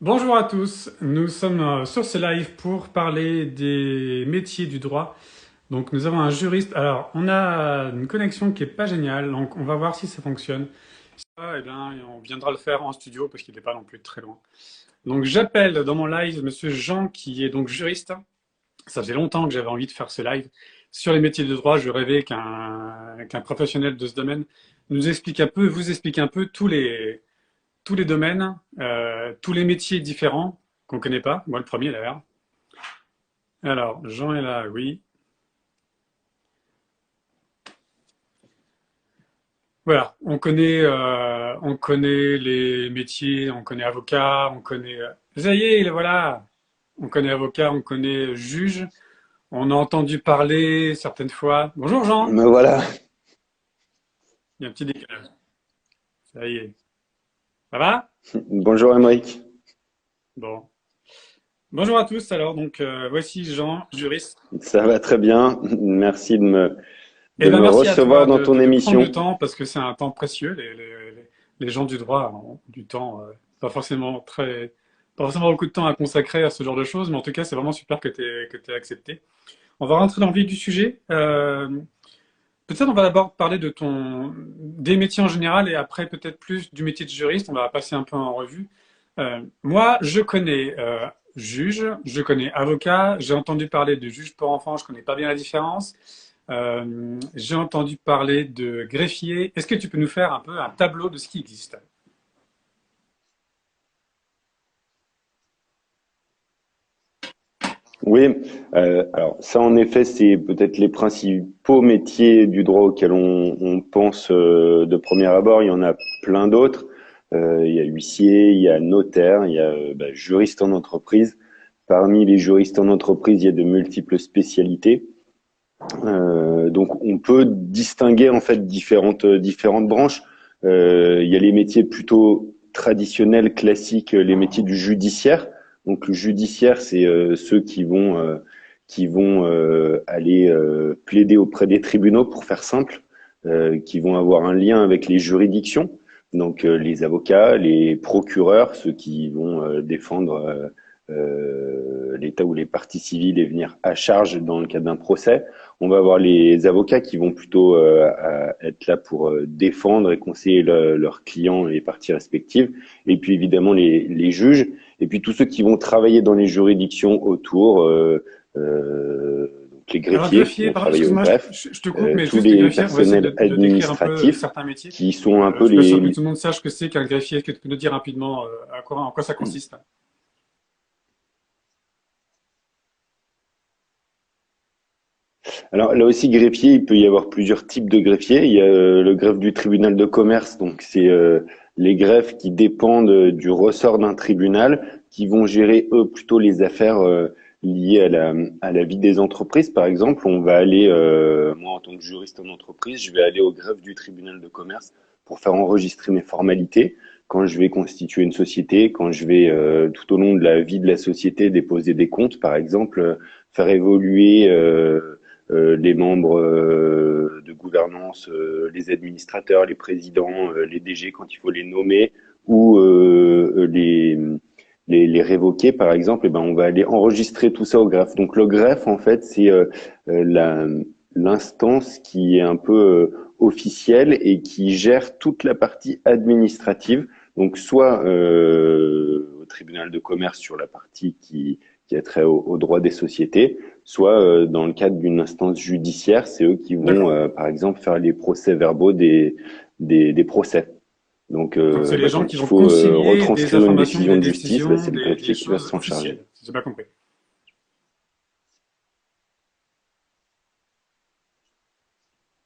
Bonjour à tous, nous sommes sur ce live pour parler des métiers du droit. Donc nous avons un juriste. Alors on a une connexion qui est pas géniale, donc on va voir si ça fonctionne. Si ça, eh bien, on viendra le faire en studio parce qu'il n'est pas non plus très loin. Donc j'appelle dans mon live Monsieur Jean qui est donc juriste. Ça faisait longtemps que j'avais envie de faire ce live sur les métiers de droit. Je rêvais qu'un professionnel de ce domaine nous explique un peu, vous explique un peu tous les domaines, tous les métiers différents qu'on ne connaît pas. Moi, le premier d'ailleurs. Alors, Jean est là, oui. Voilà, on connaît les métiers, on connaît avocat, on connaît. Ça y est, voilà. On connaît avocat, on connaît juge. On a entendu parler certaines fois. Bonjour Jean. Me voilà. Il y a un petit décalage. Ça y est. Ça va? Bonjour Émeric. Bon. Bonjour à tous. Alors, donc, voici Jean, juriste. Ça va très bien. Merci Eh de ben, me merci à recevoir toi dans ton de prendre le émission. temps parce que c'est un temps précieux. Les gens du droit ont du temps, pas forcément pas forcément beaucoup de temps à consacrer à ce genre de choses, mais en tout cas, c'est vraiment super que tu accepté. On va rentrer dans le vif du sujet. Peut-être on va d'abord parler des métiers en général et après peut-être plus du métier de juriste. On va passer un peu en revue. Moi, je connais juge, je connais avocat, j'ai entendu parler de juge pour enfants, je connais pas bien la différence. J'ai entendu parler de greffier. Est-ce que tu peux nous faire un peu un tableau de ce qui existe? Oui, alors ça en effet, c'est peut-être les principaux métiers du droit auxquels on pense de premier abord. Il y en a plein d'autres. Il y a huissier, il y a notaire, il y a juriste en entreprise. Parmi les juristes en entreprise, il y a de multiples spécialités. Donc on peut distinguer en fait différentes branches. Il y a les métiers plutôt traditionnels, classiques, les métiers du judiciaire. Donc le judiciaire, c'est ceux qui vont aller plaider auprès des tribunaux, pour faire simple, qui vont avoir un lien avec les juridictions. Donc les avocats, les procureurs, ceux qui vont défendre l'État ou les parties civiles et venir à charge dans le cadre d'un procès. On va avoir les avocats qui vont plutôt être là pour défendre et conseiller leurs clients et les parties respectives. Et puis évidemment les juges. Et puis tous ceux qui vont travailler dans les juridictions autour. Donc les Alors, greffiers qui greffier, vont pardon, travailler au excuse-moi, greffe, je te coupe, mais tous juste les les greffiers, on va essayer personnels de décrire un peu administratifs certains métiers. qui sont un Je peu suis pas sûr que les. tout le monde sache ce que c'est qu'un greffier. Est-ce que tu peux nous dire rapidement en quoi ça consiste? Alors là aussi, greffier, il peut y avoir plusieurs types de greffiers. Il y a le greffe du tribunal de commerce, donc c'est les greffes qui dépendent du ressort d'un tribunal, qui vont gérer eux plutôt les affaires liées à la vie des entreprises. Par exemple, on va aller, moi en tant que juriste en entreprise, je vais aller au greffe du tribunal de commerce pour faire enregistrer mes formalités. Quand je vais constituer une société, quand je vais tout au long de la vie de la société déposer des comptes, par exemple, faire évoluer les membres de gouvernance, les administrateurs, les présidents, les DG quand il faut les nommer ou les révoquer par exemple, et ben on va aller enregistrer tout ça au greffe. Donc le greffe en fait c'est l'instance qui est un peu officielle et qui gère toute la partie administrative. Donc soit au tribunal de commerce sur la partie qui a trait au droit des sociétés, soit dans le cadre d'une instance judiciaire, c'est eux qui vont, D'accord. par exemple, faire les procès-verbaux des procès. Donc, Donc, c'est les gens qui quand il vont faut concilier des retranscrire une informations, décision des de justice, bah, décisions, c'est le des greffier qui va choses s'en charger. officielles. Si j'ai pas compris.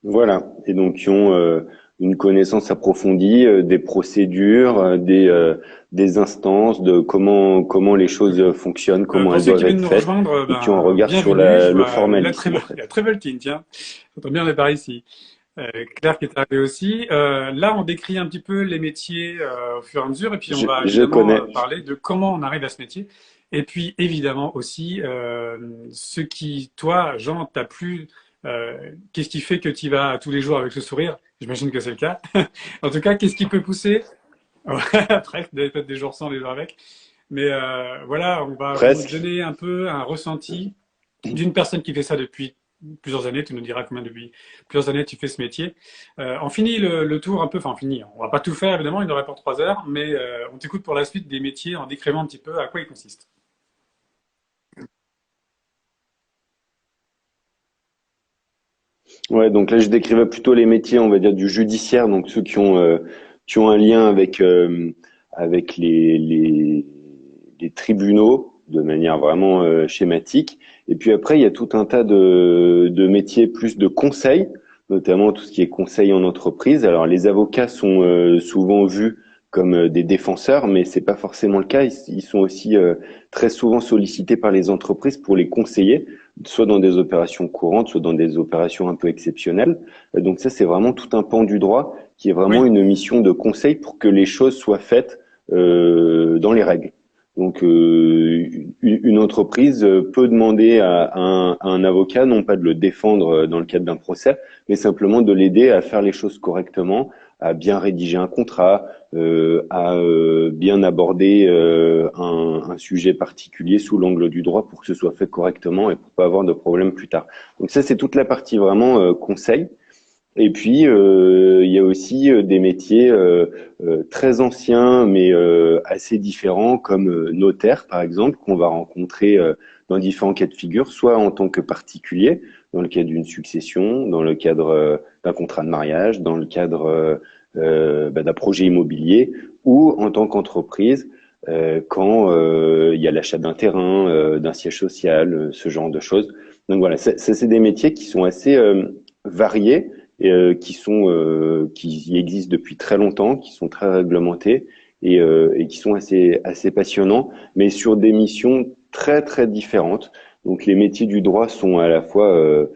Voilà. Et donc, qui ont une connaissance approfondie des procédures, des instances, de comment les Ok. choses fonctionnent, comment Pour elles ceux qui doivent viennent être nous faites, rejoindre, et qui ont un regard sur bienvenue. Je le vois formalisme, en la fait. Traveltine, tiens. J'entends bien les par ici. Claire qui est arrivée aussi. Là, on décrit un petit peu les métiers au fur et à mesure, et puis on va Je évidemment connais. parler de comment on arrive à ce métier. Et puis évidemment aussi ce qui, toi, Jean, t'as plu. Qu'est-ce qui fait que tu y vas tous les jours avec le sourire? J'imagine que c'est le cas. En tout cas, qu'est-ce qui peut pousser? Ouais, après, peut-être des jours sans, des jours avec. Mais voilà, on va vous Presque. donner un peu un ressenti d'une personne qui fait ça depuis plusieurs années. Tu nous diras combien depuis plusieurs années tu fais ce métier. On finit le tour un peu, enfin on finit. On va pas tout faire évidemment, il nous aurait pour 3 heures, mais on t'écoute pour la suite des métiers en décrivant un petit peu à quoi ils consistent. Ouais, donc là, je décrivais plutôt les métiers, on va dire, du judiciaire, donc ceux qui ont un lien avec les tribunaux de manière vraiment schématique. Et puis après, il y a tout un tas de métiers plus de conseil, notamment tout ce qui est conseil en entreprise. Alors, les avocats sont souvent vus comme des défenseurs, mais c'est pas forcément le cas. Ils sont aussi très souvent sollicités par les entreprises pour les conseiller, soit dans des opérations courantes, soit dans des opérations un peu exceptionnelles. Donc ça, c'est vraiment tout un pan du droit qui est vraiment Oui, une mission de conseil pour que les choses soient faites dans les règles. Donc une entreprise peut demander à un avocat non pas de le défendre dans le cadre d'un procès, mais simplement de l'aider à faire les choses correctement, à bien rédiger un contrat, à bien aborder un sujet particulier sous l'angle du droit pour que ce soit fait correctement et pour pas avoir de problème plus tard. Donc ça, c'est toute la partie vraiment conseil. Et puis, il y a aussi des métiers très anciens, mais assez différents, comme notaire, par exemple, qu'on va rencontrer dans différents cas de figure, soit en tant que particulier, dans le cadre d'une succession, dans le cadre d'un contrat de mariage, dans le cadre d'un projet immobilier, ou en tant qu'entreprise, quand il y a l'achat d'un terrain, d'un siège social, ce genre de choses. Donc voilà, ça c'est des métiers qui sont assez variés et qui existent depuis très longtemps, qui sont très réglementés et qui sont assez passionnants, mais sur des missions très très différentes. Donc les métiers du droit sont à la fois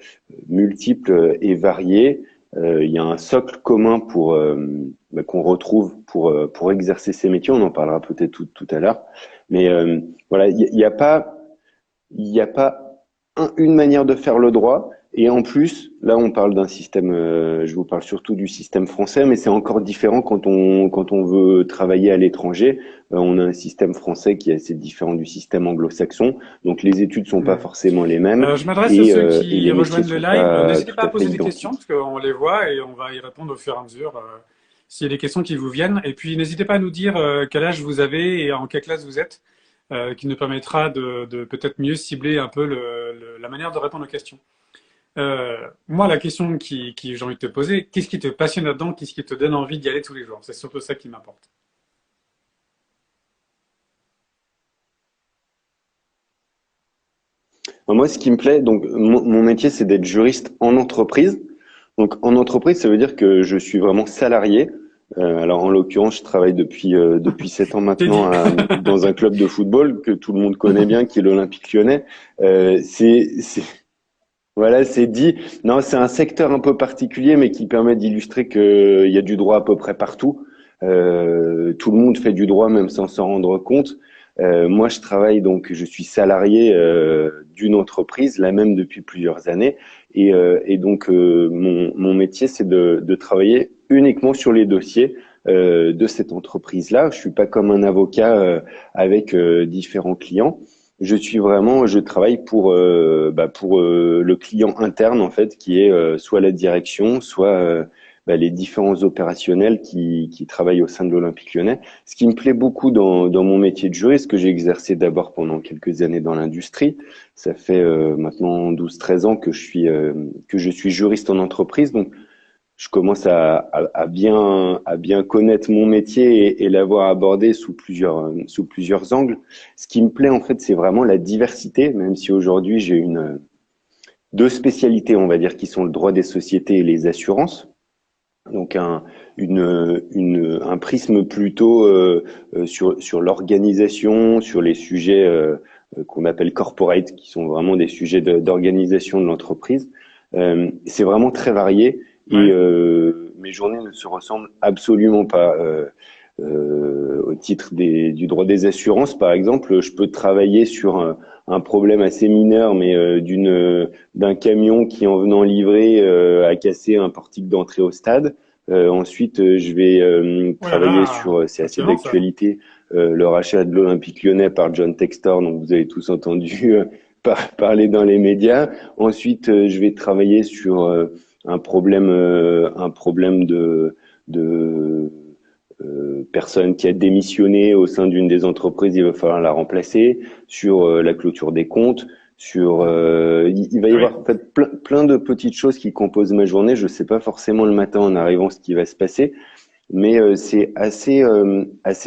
multiples et variés. Il y a un socle commun qu'on retrouve pour exercer ces métiers. On en parlera peut-être tout à l'heure. Mais voilà, il y a pas une manière de faire le droit. Et en plus, là, on parle d'un système, je vous parle surtout du système français, mais c'est encore différent quand on veut travailler à l'étranger. On a un système français qui est assez différent du système anglo-saxon. Donc, les études sont pas ouais. forcément les mêmes Je m'adresse à ceux et qui les métiers rejoignent le sont live. pas N'hésitez tout pas à à fait poser des questions identiques. parce qu'on les voit et on va y répondre au fur et à mesure s'il y a des questions qui vous viennent. Et puis n'hésitez pas à nous dire quel âge vous avez et en quelle classe vous êtes, qui nous permettra de peut-être mieux cibler un peu la manière de répondre aux questions. Moi, la question qui j'ai envie de te poser, qu'est-ce qui te passionne là-dedans? Qu'est-ce qui te donne envie d'y aller tous les jours? C'est surtout ça qui m'importe. Moi, ce qui me plaît, donc mon métier, c'est d'être juriste en entreprise. Donc, en entreprise, ça veut dire que je suis vraiment salarié. Alors, en l'occurrence, je travaille depuis 7 ans T'es maintenant dit. dans un club de football que tout le monde connaît bien, qui est l'Olympique Lyonnais. Euh, c'est, c'est, voilà, c'est dit. Non, c'est un secteur un peu particulier, mais qui permet d'illustrer qu'il y a du droit à peu près partout. Tout le monde fait du droit, même sans s'en rendre compte. Moi, je travaille donc, je suis salarié d'une entreprise, la même depuis plusieurs années, et donc mon métier, c'est de travailler uniquement sur les dossiers de cette entreprise-là. Je suis pas comme un avocat avec différents clients. Je travaille pour le client interne en fait, qui est soit la direction, soit les différents opérationnels qui travaillent au sein de l'Olympique Lyonnais. Ce qui me plaît beaucoup dans mon métier de juriste, que j'ai exercé d'abord pendant quelques années dans l'industrie, ça fait maintenant 12-13 ans que je suis juriste en entreprise, donc je commence à bien connaître mon métier et l'avoir abordé sous plusieurs angles. Ce qui me plaît, en fait, c'est vraiment la diversité, même si aujourd'hui j'ai deux spécialités, on va dire, qui sont le droit des sociétés et les assurances. Donc un prisme plutôt sur l'organisation, sur les sujets qu'on appelle corporate, qui sont vraiment des sujets d'organisation de l'entreprise. C'est vraiment très varié et Ouais. mes journées ne se ressemblent absolument pas. Au titre du droit des assurances, par exemple, je peux travailler sur un problème assez mineur, mais d'un camion qui, en venant livrer, a cassé un portique d'entrée au stade. Ensuite, je vais Oh là travailler là, sur, c'est c'est assez violent ça. d'actualité, le rachat de l'Olympique Lyonnais par John Textor, donc vous avez tous entendu parler dans les médias. Ensuite, je vais travailler sur un problème de personne qui a démissionné au sein d'une des entreprises, il va falloir la remplacer, sur la clôture des comptes, sur il va y Ah oui. avoir en fait plein de petites choses qui composent ma journée. Je sais pas forcément le matin en arrivant ce qui va se passer, mais c'est assez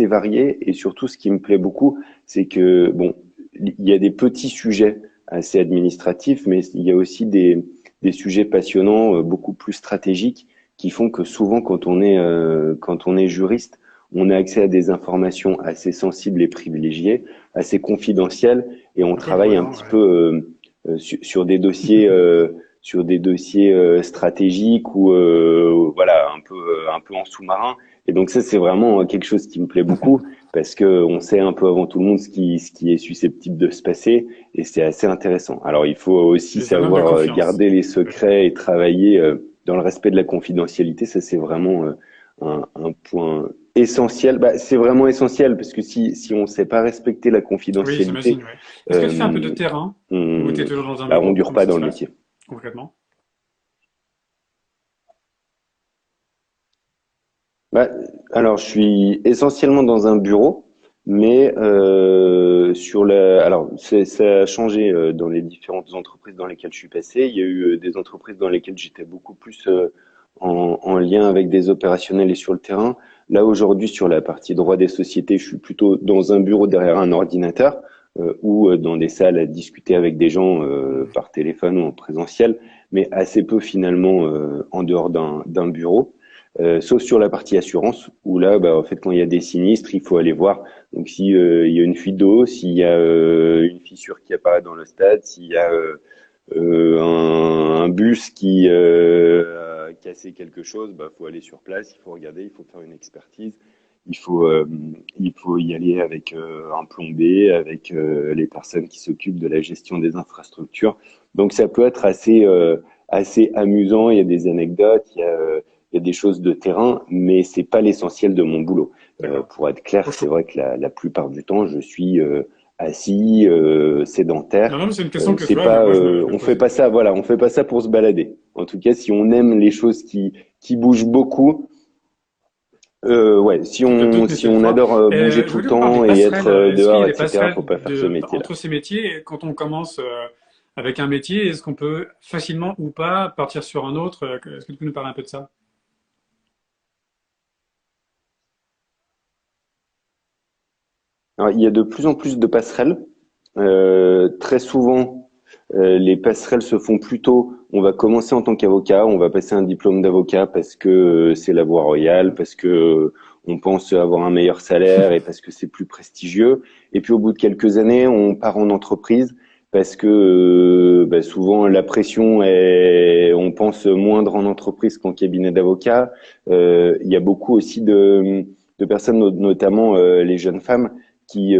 varié et surtout ce qui me plaît beaucoup, c'est que bon, il y a des petits sujets assez administratifs, mais il y a aussi des sujets passionnants, beaucoup plus stratégiques, qui font que souvent quand on est juriste, on a accès à des informations assez sensibles et privilégiées, assez confidentielles, et on Un peu travaille un prenant, petit ouais. peu sur des dossiers stratégiques ou voilà un peu en sous-marin. Et donc ça c'est vraiment quelque chose qui me plaît beaucoup parce que on sait un peu avant tout le monde ce qui est susceptible de se passer et c'est assez intéressant. Alors il faut aussi Les un homme de savoir confiance. garder les Oui. secrets et travailler dans le respect de la confidentialité. Ça c'est vraiment un point essentiel. Bah, c'est vraiment essentiel parce que si on ne sait pas respecter la Oui, confidentialité, j'imagine, oui. Est-ce que tu fais un peu de euh, terrain ou tu es on, toujours dans un bah, on bureau? dure Comment pas ça dans se le passe métier. concrètement? Bah, alors, je suis essentiellement dans un bureau, mais alors ça a changé dans les différentes entreprises dans lesquelles je suis passé. Il y a eu des entreprises dans lesquelles j'étais beaucoup plus en lien avec des opérationnels et sur le terrain. Là, aujourd'hui, sur la partie droit des sociétés, je suis plutôt dans un bureau derrière un ordinateur ou dans des salles à discuter avec des gens Hmm. par téléphone ou en présentiel, mais assez peu finalement en dehors d'un bureau. Sauf sur la partie assurance, où là, bah, en fait, quand il y a des sinistres, il faut aller voir. Donc, si il y a une fuite d'eau, s'il y a une fissure qui apparaît dans le stade, s'il y a un bus qui a cassé quelque chose, bah, faut aller sur place, il faut regarder, il faut faire une expertise. Il faut, euh, il faut y aller avec un plombier, avec les personnes qui s'occupent de la gestion des infrastructures. Donc, ça peut être assez amusant. Il y a des anecdotes, il y a des choses de terrain, mais c'est pas l'essentiel de mon boulot. D'accord. Pour être clair, Au c'est chaud. vrai que la plupart du temps, je suis assis, Non, sédentaire. non, mais c'est une question que tu C'est vois, mais pas, moi je me on fait posais. pas ça, voilà, on fait pas ça pour se balader. En tout cas, si on aime les choses qui bougent beaucoup, ouais, Toutes si métiers du on droit. adore bouger Je tout le voulais qu'on parle des temps et être passerelles. Est-ce qu'il y dehors, a des etc., faut passerelles pas faire ce métier-là. entre ces métiers? Quand on commence avec un métier, est-ce qu'on peut facilement ou pas partir sur un autre? Est-ce que tu peux nous parler un peu de ça? Alors, il y a de plus en plus de passerelles. Très souvent, les passerelles se font plutôt. On va commencer en tant qu'avocat, on va passer un diplôme d'avocat parce que c'est la voie royale, parce que on pense avoir un meilleur salaire et parce que c'est plus prestigieux. Et puis au bout de quelques années, on part en entreprise parce que bah, souvent la pression est, on pense moindre en entreprise qu'en cabinet d'avocat. Il y a beaucoup aussi de personnes, notamment les jeunes femmes qui,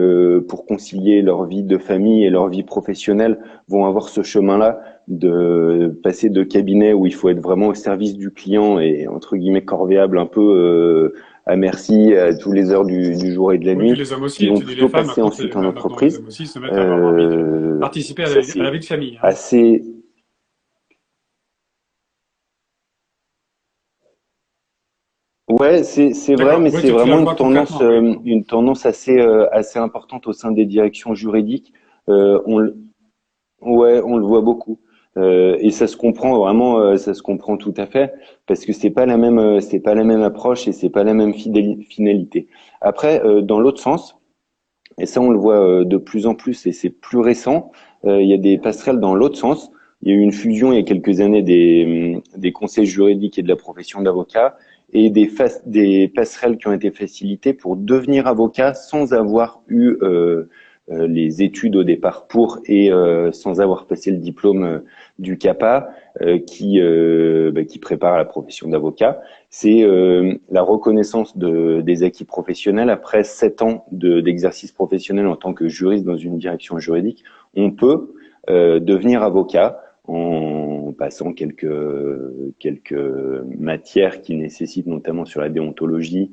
pour concilier leur vie de famille et leur vie professionnelle, vont avoir ce chemin-là de passer de cabinet où il faut être vraiment au service du client et entre guillemets corvéable un peu à merci à tous les heures du jour et de la Oui, puis nuit, les hommes aussi, qui et vont tu dis les plutôt femmes, passer maintenant, ensuite en maintenant les entreprise. hommes aussi se mettent à avoir envie de participer Ça à la c'est vie de famille, hein. assez. Ouais, c'est vrai, D'accord. mais Oui, c'est tu la vraiment vois concrètement, oui. une tendance assez importante au sein des directions juridiques. On, Ouais, on le voit beaucoup. Et ça se comprend vraiment, ça se comprend tout à fait, parce que c'est pas la même approche et c'est pas la même finalité. Après, dans l'autre sens, et ça on le voit de plus en plus et c'est plus récent, il y a des passerelles dans l'autre sens. Il y a eu une fusion il y a quelques années des conseils juridiques et de la profession d'avocat et des passerelles qui ont été facilitées pour devenir avocat sans avoir eu les études au départ pour et sans avoir passé le diplôme du CAPA qui prépare à la profession d'avocat. C'est la reconnaissance des acquis professionnels après 7 ans d'exercice professionnel en tant que juriste dans une direction juridique. On peut devenir avocat en passant quelques matières qui nécessitent notamment sur la déontologie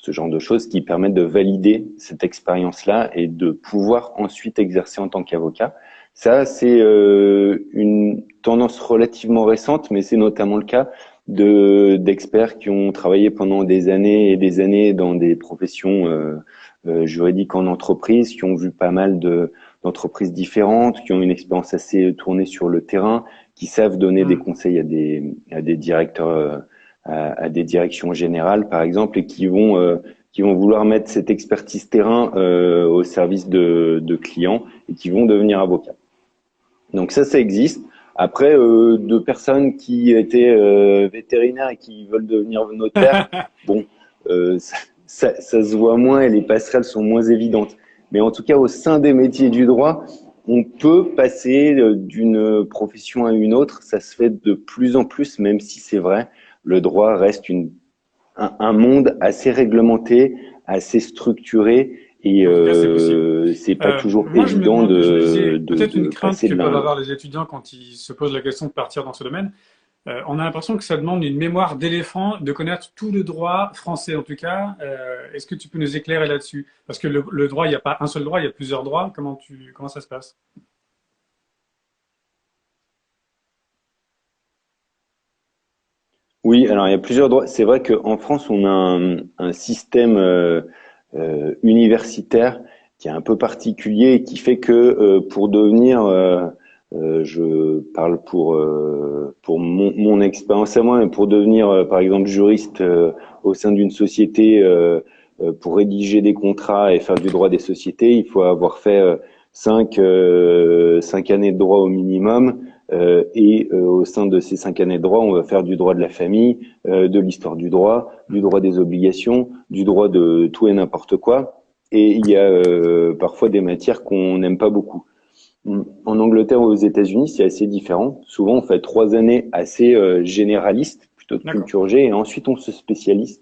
ce genre de choses qui permettent de valider cette expérience-là et de pouvoir ensuite exercer en tant qu'avocat. Ça, c'est une tendance relativement récente, mais c'est notamment le cas d'experts qui ont travaillé pendant des années et des années dans des professions juridiques en entreprise, qui ont vu pas mal d'entreprises différentes, qui ont une expérience assez tournée sur le terrain, qui savent donner des conseils à des directeurs, à des directions générales, par exemple, et qui vont vouloir mettre cette expertise terrain au service de clients et qui vont devenir avocats. Donc ça existe. Après, de personnes qui étaient vétérinaires et qui veulent devenir notaires, bon, ça se voit moins et les passerelles sont moins évidentes. Mais en tout cas, au sein des métiers du droit, on peut passer d'une profession à une autre. Ça se fait de plus en plus, même si c'est vrai, le droit reste un monde assez réglementé, assez structuré. Et c'est pas toujours moi, évident je me disais, peut-être de une crainte passer que de l'un à peuvent avoir l'autre. les étudiants quand ils se posent la question de partir dans ce domaine. On a l'impression que ça demande une mémoire d'éléphant, de connaître tout le droit français en tout cas. Est-ce que tu peux nous éclairer là-dessus? Parce que le droit, il n'y a pas un seul droit, il y a plusieurs droits. Comment ça se passe? Oui, alors il y a plusieurs droits. C'est vrai qu'en France, on a un système universitaire qui est un peu particulier et qui fait que pour devenir, je parle pour mon expérience à moi, mais pour devenir par exemple juriste au sein d'une société, pour rédiger des contrats et faire du droit des sociétés, il faut avoir fait 5 années de droit au minimum. Au sein de ces 5 années de droit, on va faire du droit de la famille, de l'histoire du droit des obligations, du droit de tout et n'importe quoi. Et il y a parfois des matières qu'on n'aime pas beaucoup. En Angleterre ou aux États-Unis, c'est assez différent. Souvent, on fait 3 années assez généralistes, plutôt de D'accord. culture G, et ensuite on se spécialise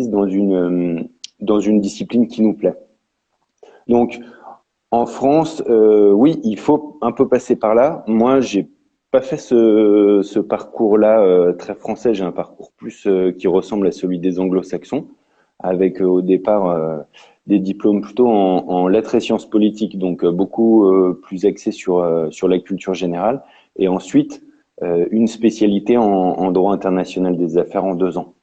dans une discipline qui nous plaît. Donc, en France, oui, il faut un peu passer par là. Moi, j'ai pas fait ce parcours-là très français. J'ai un parcours plus qui ressemble à celui des Anglo-Saxons, avec au départ des diplômes plutôt en lettres et sciences politiques, donc beaucoup plus axés sur la culture générale, et ensuite une spécialité en droit international des affaires en 2 ans.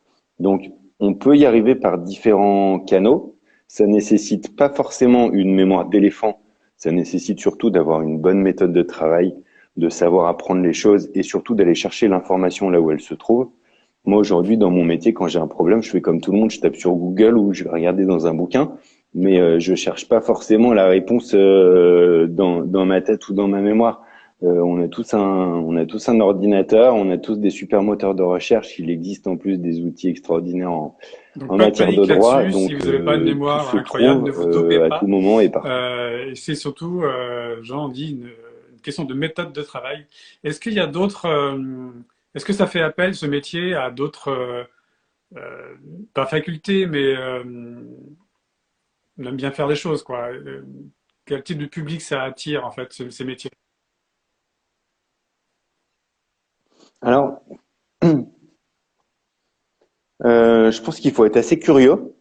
Donc, on peut y arriver par différents canaux. Ça nécessite pas forcément une mémoire d'éléphant. Ça nécessite surtout d'avoir une bonne méthode de travail, de savoir apprendre les choses et surtout d'aller chercher l'information là où elle se trouve. Moi, aujourd'hui, dans mon métier, quand j'ai un problème, je fais comme tout le monde, je tape sur Google ou je vais regarder dans un bouquin, mais je cherche pas forcément la réponse dans ma tête ou dans ma mémoire. On a tous un ordinateur, on a tous des super moteurs de recherche. Il existe en plus des outils extraordinaires Donc en pas de matière de panique droit, là-dessus. Si donc vous n'avez pas une tout mémoire se incroyable, ne trouve vous dopez à tout pas. moment et partout. Et c'est surtout, Jean dit, une question de méthode de travail. Est-ce qu'il y a d'autres, est-ce que ça fait appel, ce métier, à d'autres, pas facultés, mais on aime bien faire des choses, quoi. Quel type de public ça attire, en fait, ces métiers? Alors, je pense qu'il faut être assez curieux.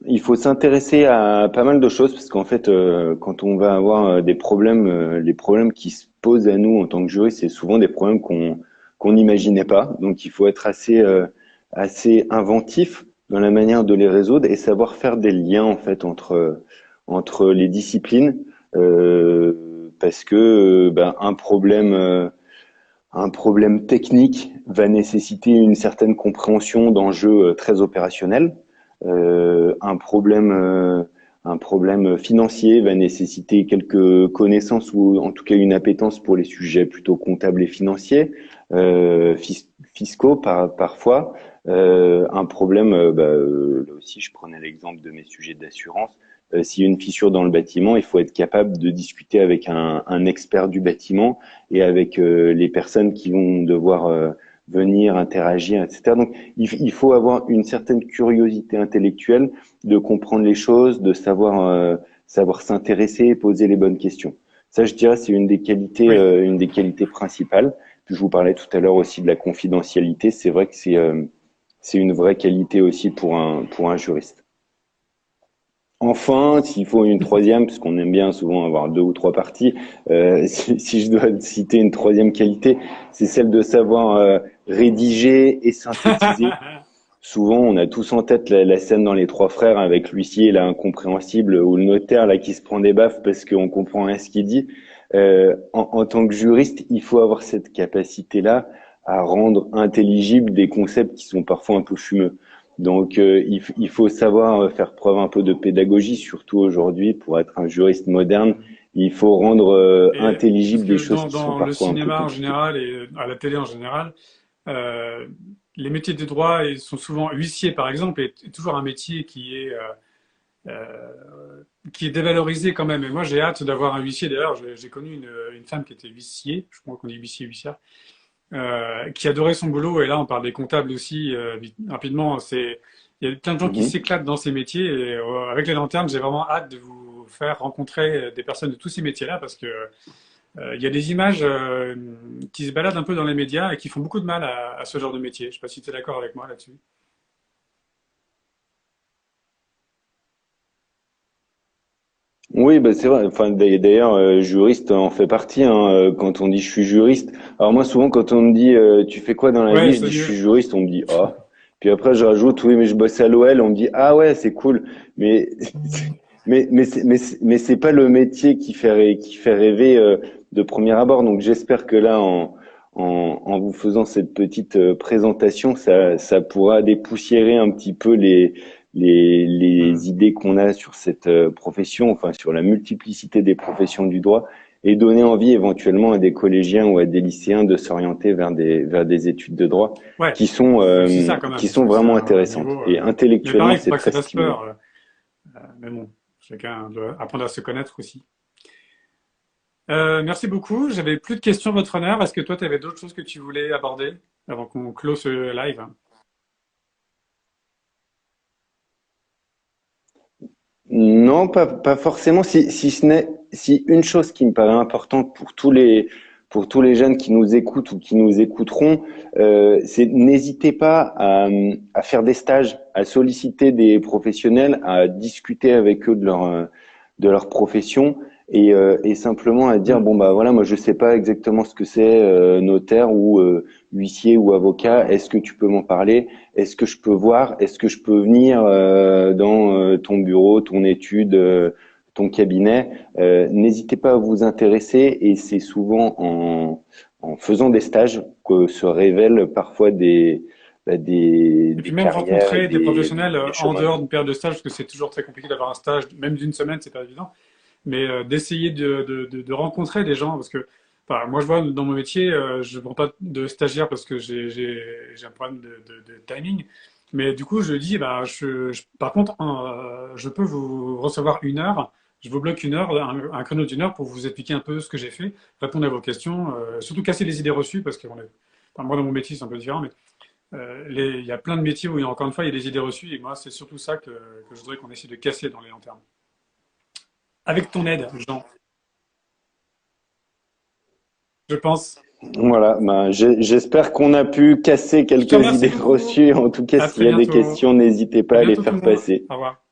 Il faut s'intéresser à pas mal de choses parce qu'en fait, quand on va avoir des problèmes, les problèmes qui se posent à nous en tant que juriste, c'est souvent des problèmes qu'on n'imaginait pas. Donc, il faut être assez inventif dans la manière de les résoudre et savoir faire des liens en fait entre les disciplines, parce que ben, un problème technique va nécessiter une certaine compréhension d'enjeux très opérationnels. Un problème financier va nécessiter quelques connaissances ou en tout cas une appétence pour les sujets plutôt comptables et financiers, fiscaux parfois. Un problème, là aussi, je prenais l'exemple de mes sujets d'assurance. S'il y a une fissure dans le bâtiment, il faut être capable de discuter avec un expert du bâtiment et avec les personnes qui vont devoir venir interagir, etc. Donc, il faut avoir une certaine curiosité intellectuelle de comprendre les choses, de savoir s'intéresser et poser les bonnes questions. Ça, je dirais, c'est Oui, une des qualités principales. Puis je vous parlais tout à l'heure aussi de la confidentialité. C'est vrai que c'est une vraie qualité aussi pour un juriste. Enfin, s'il faut une troisième, parce qu'on aime bien souvent avoir deux ou trois parties, si je dois citer une troisième qualité, c'est celle de savoir rédiger et synthétiser. Souvent, on a tous en tête la scène dans Les Trois Frères avec l'huissier là incompréhensible ou le notaire là qui se prend des baffes parce qu'on comprend rien ce qu'il dit. En tant que juriste, il faut avoir cette capacité-là à rendre intelligibles des concepts qui sont parfois un peu fumeux. Donc, il faut savoir faire preuve un peu de pédagogie, surtout aujourd'hui, pour être un juriste moderne. Il faut rendre Parce intelligibles des que choses qui sont dans le parfois un peu cinéma en compliquées. général et à la télé en général, euh, les métiers de droit ils sont souvent huissier par exemple, est toujours un métier qui est dévalorisé quand même. Et moi j'ai hâte d'avoir un huissier. D'ailleurs, j'ai connu une femme qui était huissier, je crois qu'on dit huissier, huissière, qui adorait son boulot. Et là, on parle des comptables aussi rapidement. Il y a plein de gens qui Mhm. s'éclatent dans ces métiers. Et avec les lanternes, j'ai vraiment hâte de vous faire rencontrer des personnes de tous ces métiers-là parce que il y a des images qui se baladent un peu dans les médias et qui font beaucoup de mal à ce genre de métier. Je ne sais pas si tu es d'accord avec moi là-dessus. Oui, bah c'est vrai. Enfin, d'ailleurs, juriste en fait partie. Hein, quand on dit je suis juriste. Alors moi, souvent, quand on me dit tu fais quoi dans la Ouais, vie, je c'est dis je mieux. suis juriste. On me dit ah. Puis après, je rajoute oui, mais je bosse à l'OL. On me dit ah ouais, c'est cool. Mais mais c'est pas le métier qui fait rêver de premier abord. Donc j'espère que là, en vous faisant cette petite présentation, ça pourra dépoussiérer un petit peu les Hmm. idées qu'on a sur cette profession, enfin sur la multiplicité des professions du droit, et donner envie éventuellement à des collégiens ou à des lycéens de s'orienter vers des études de droit Ouais, c'est aussi ça quand même, qui parce sont que c'est vraiment un intéressantes. niveau. Et Mais intellectuellement, pareil, il ne faut c'est pas que ça très fasse stimulant. peur. Mais bon, chacun doit apprendre à se connaître aussi. Merci beaucoup. J'avais plus de questions, votre honneur. Est-ce que toi, tu avais d'autres choses que tu voulais aborder avant qu'on close ce live? Non, pas forcément. Si ce n'est, si une chose qui me paraît importante pour tous les jeunes qui nous écoutent ou qui nous écouteront, c'est n'hésitez pas à faire des stages, à solliciter des professionnels, à discuter avec eux de leur profession et simplement à dire Hmm. bon bah voilà, moi je sais pas exactement ce que c'est notaire ou huissier ou avocat. Est-ce que tu peux m'en parler? Est-ce que je peux voir? Est-ce que je peux venir dans ton bureau, ton étude, ton cabinet? N'hésitez pas à vous intéresser et c'est souvent en faisant des stages que se révèlent parfois Et puis des même carrières et rencontrer des professionnels des en chemins de dehors vie. d'une période de stage, parce que c'est toujours très compliqué d'avoir un stage, même d'une semaine, c'est pas évident. Mais d'essayer de rencontrer des gens, parce que enfin, moi je vois dans mon métier, je ne prends pas de stagiaire parce que j'ai un problème de timing. Mais du coup, je dis, bah, par contre, je peux vous recevoir une heure. Je vous bloque une heure, un créneau d'une heure pour vous expliquer un peu ce que j'ai fait, répondre à vos questions, surtout casser les idées reçues, parce que enfin, moi dans mon métier c'est un peu différent, mais il y a plein de métiers où, encore une fois, il y a des idées reçues, et moi c'est surtout ça que je voudrais qu'on essaie de casser dans les lanternes. Avec ton aide, Jean, je pense. Voilà, ben, j'espère qu'on a pu casser Je te quelques remercie idées beaucoup. reçues. En tout cas, À s'il très y a des bientôt. questions, n'hésitez À pas à les bientôt tout faire le monde. passer. Au revoir.